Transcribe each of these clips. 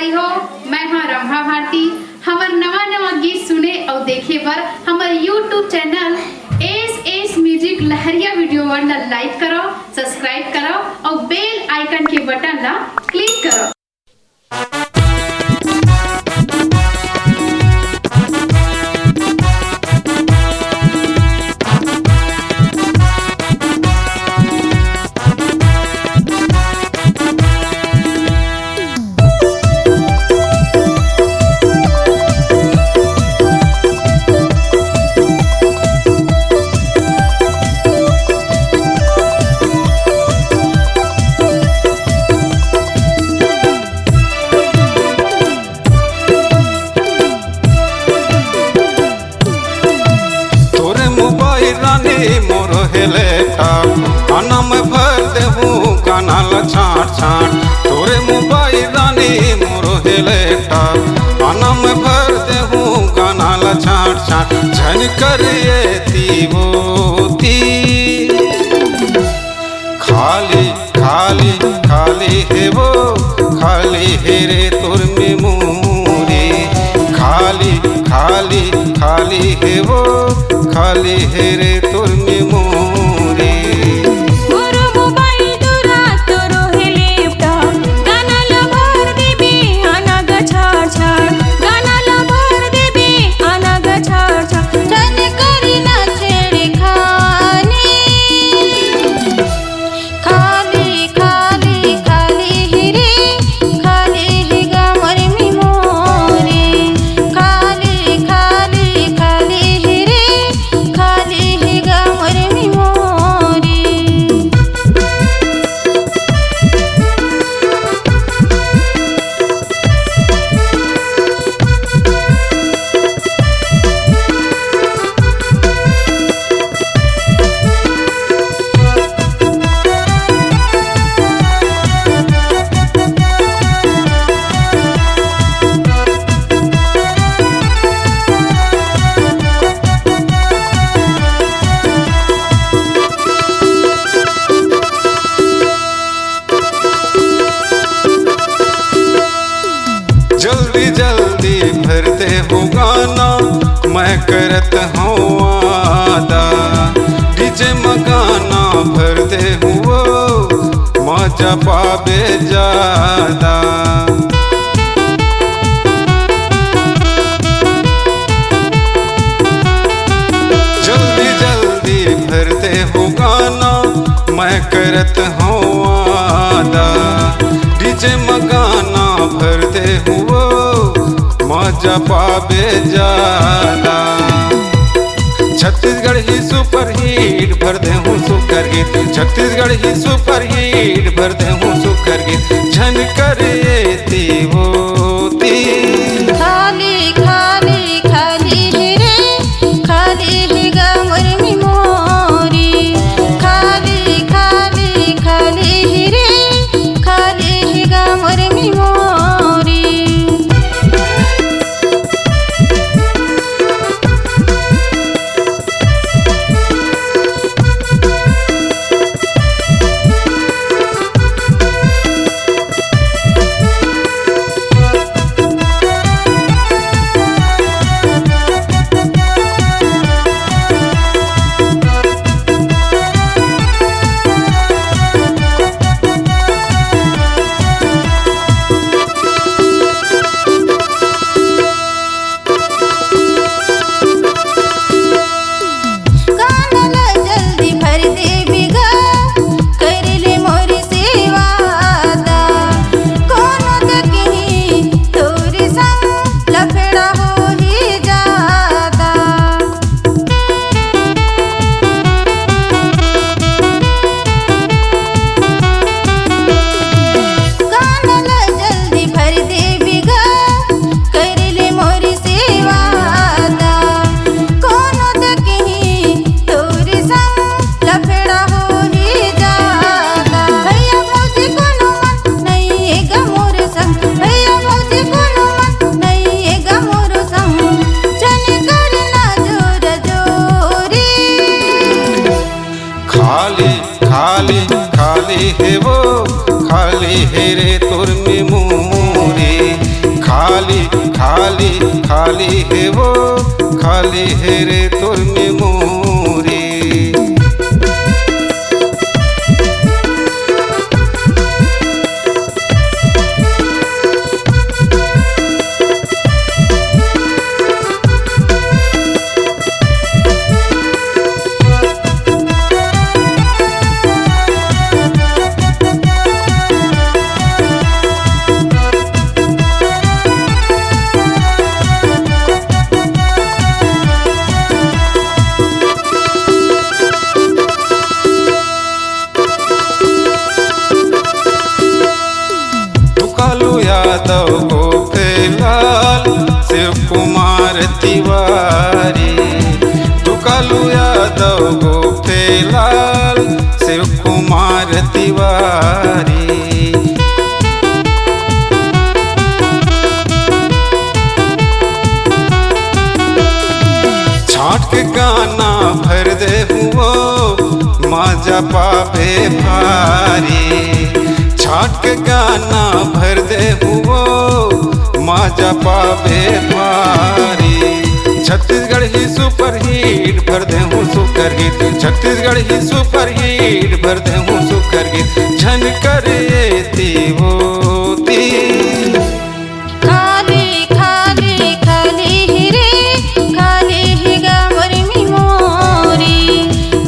बाड़ी हो। मैं हाँ रंभा भारती। हमार नवा नवा गीत सुने और देखे बर हमारे YouTube चैनल एस म्यूजिक लहरिया वीडियो वन ला लाइक करो, सब्सक्राइब करो और बेल आइकन के बटन ला क्लिक करो। मोर हेलेटा आना में भर देहूँ कानाल छाट छाट तोरे मोबाइल रानी मोर हेलेटा आना में भर देहूँ कानाल छाट छाट झन करिए तीवोती खाली खाली खाली है वो खाली है रे तोर में मोरे खाली खाली खाली है वो खाली है रे तोर में मोरे मोरो मोबाइल तोरा तोरो है लैपटॉप गाना ला भर देबे आना ग छाड़ छाड़ गाना ला भर देबे आना ग छाड़ छाड़ जन करी ना छेड़े खाने खाली खाली खाली है रे खाली है गा मोर में मोरे खाली खाली खाली है रे खाली है गा मोर में मोरे। जल्दी जल्दी भरते हो गाना मैं करत हूँ वादा डीजे में गाना भरते हुओ मजा पावे ज्यादा जल्दी जल्दी भरते हो गाना मैं करत हूँ वादा डीजे में गाना भरते हुओ मजा पावे ज्यादा छत्तीसगढ़ ही सुपर हिट भर दे हूँ सुकर गीत छत्तीसगढ़ ही सुपर हिट भर दे हूँ सुकर गीत झन करे तीवोती खाली खाली खाली है रे खाली है गा मोर में मोरी खाली खाली खाली है रे खाली है गा मोर में मोरी। खाली खाली है वो खाली है रे तोर मेमोरी। यादव गोपेलाल शिव कुमार तिवारी, दुकालू यादव गोपेलाल शिव कुमार तिवारी। छाट के गाना भर दे हुओ माजा पावे भारी, छाट के गाना भर दे हुओ माजा पावे भारी। छत्तीसगढ़ ही सुपर हिट भर दे हूँ सुपर हिट, छत्तीसगढ़ ही सुपर हिट भर दे हूँ सुपर हिट। झन कर होती खाली खाली खाली ही रे खाली ही गामर मेमोरी,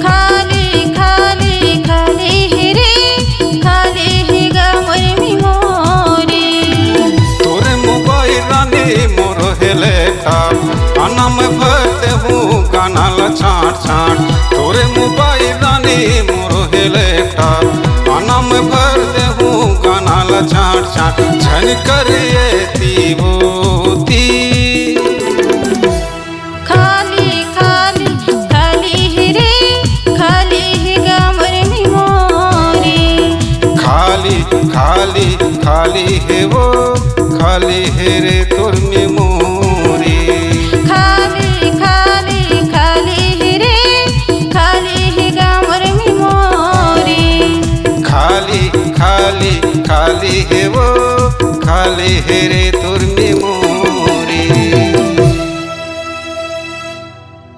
खाली खाली खाली ही रे खाली ही गामर मेमोरी। तोरे मोबाइल रानी मोरो हेले टाप आना में भरते हूँ गाना ला छाट छाट। तोरे मोबाइल रानी मोरो हेले टाप आना में भरते हूँ गाना ला छाट छाट। झन कर होती खाली खाली खाली ही रे खाली ही गामर मेमोरी, खाली खाली खाली है वो खाली है रे तोर मेमोरी। खाली खाली खाली ही रे खाली ही गामर मेमोरी, खाली खाली खाली है वो खाली है रे तोर मेमोरी।